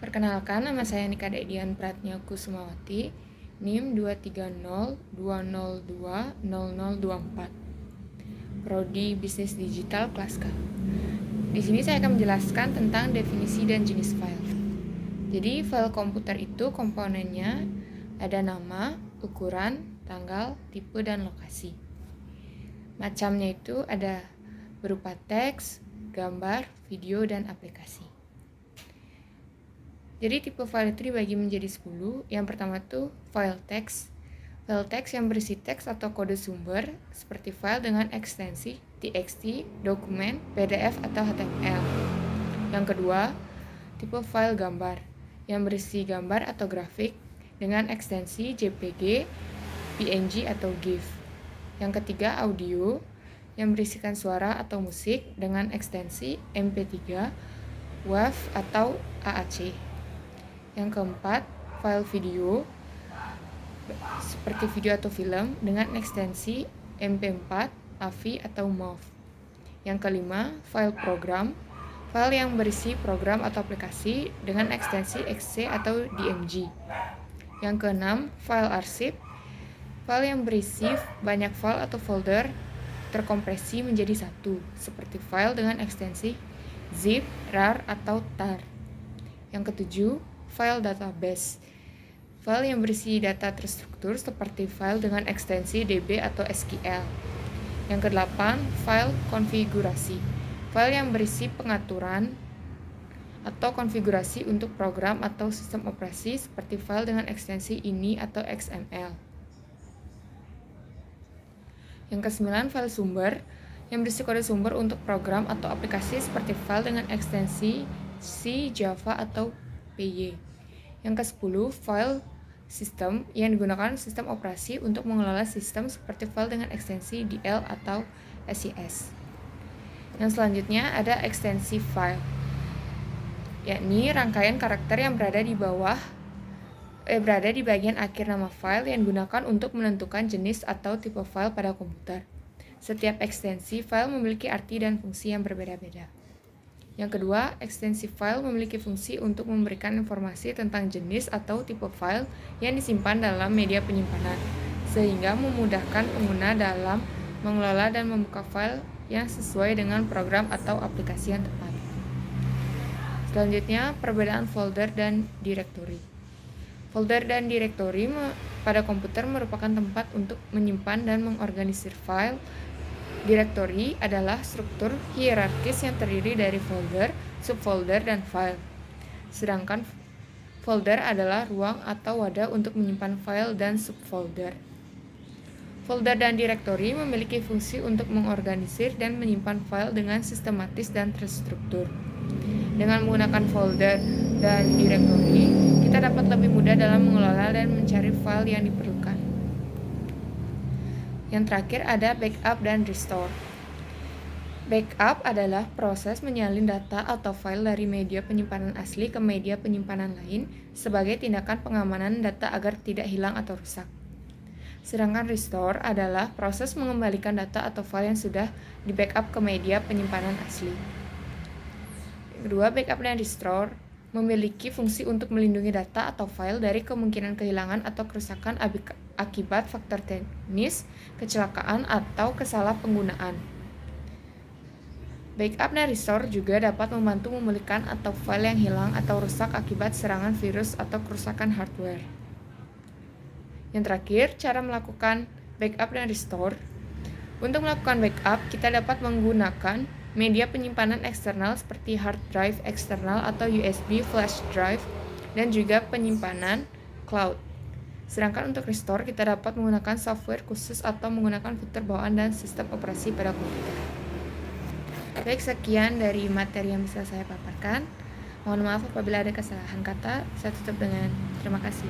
Perkenalkan, nama saya Nika Dian Pratnya Kusumawati, NIM 23020020024, Prodi Bisnis Digital kelas K. Di sini saya akan menjelaskan tentang definisi dan jenis file. Jadi, file komputer itu komponennya ada nama, ukuran, tanggal, tipe, dan lokasi. Macamnya itu ada berupa teks, gambar, video, dan aplikasi. Jadi tipe file itu dibagi menjadi 10. Yang pertama itu file teks. File teks yang berisi teks atau kode sumber seperti file dengan ekstensi txt, dokumen, pdf, atau html. Yang kedua, tipe file gambar yang berisi gambar atau grafik dengan ekstensi jpg, png, atau gif. Yang ketiga, audio yang berisikan suara atau musik dengan ekstensi mp3, WAV, atau AAC. Yang keempat, file video seperti video atau film dengan ekstensi MP4, AVI, atau MOV. Yang kelima, file program, file yang berisi program atau aplikasi dengan ekstensi XC atau DMG. Yang keenam, file arsip, file yang berisi banyak file atau folder terkompresi menjadi satu, seperti file dengan ekstensi zip, rar, atau tar. Yang ketujuh, file database, file yang berisi data terstruktur seperti file dengan ekstensi DB atau SQL. Yang kedelapan, file konfigurasi, file yang berisi pengaturan atau konfigurasi untuk program atau sistem operasi seperti file dengan ekstensi ini atau XML. Yang kesembilan, file sumber yang berisi kode sumber untuk program atau aplikasi seperti file dengan ekstensi C, Java, atau PY. Yang ke-10, file sistem yang digunakan sistem operasi untuk mengelola sistem seperti file dengan ekstensi DL atau SIS. Yang selanjutnya ada ekstensi file, yakni rangkaian karakter yang berada di bagian akhir nama file yang digunakan untuk menentukan jenis atau tipe file pada komputer. Setiap ekstensi file memiliki arti dan fungsi yang berbeda-beda. Yang kedua, ekstensi file memiliki fungsi untuk memberikan informasi tentang jenis atau tipe file yang disimpan dalam media penyimpanan, sehingga memudahkan pengguna dalam mengelola dan membuka file yang sesuai dengan program atau aplikasi yang tepat. Selanjutnya, perbedaan folder dan direktori. Folder dan direktori pada komputer merupakan tempat untuk menyimpan dan mengorganisir file. Direktori adalah struktur hierarkis yang terdiri dari folder, subfolder, dan file. Sedangkan folder adalah ruang atau wadah untuk menyimpan file dan subfolder. Folder dan direktori memiliki fungsi untuk mengorganisir dan menyimpan file dengan sistematis dan terstruktur. Dengan menggunakan folder dan direktori, kita dapat lebih mudah dalam mengelola dan mencari file yang diperlukan. Yang terakhir ada backup dan restore. Backup adalah proses menyalin data atau file dari media penyimpanan asli ke media penyimpanan lain sebagai tindakan pengamanan data agar tidak hilang atau rusak. Sedangkan restore adalah proses mengembalikan data atau file yang sudah di-backup ke media penyimpanan asli. Kedua, backup dan restore memiliki fungsi untuk melindungi data atau file dari kemungkinan kehilangan atau kerusakan akibat faktor teknis, kecelakaan, atau kesalahpenggunaan. Backup dan restore juga dapat membantu memulihkan atau file yang hilang atau rusak akibat serangan virus atau kerusakan hardware. Yang terakhir, cara melakukan backup dan restore. Untuk melakukan backup, kita dapat menggunakan media penyimpanan eksternal seperti hard drive eksternal atau USB flash drive dan juga penyimpanan cloud. Sedangkan untuk restore, kita dapat menggunakan software khusus atau menggunakan fitur bawaan dan sistem operasi pada komputer. Baik, sekian dari materi yang bisa saya paparkan. Mohon maaf apabila ada kesalahan kata. Saya tutup dengan terima kasih.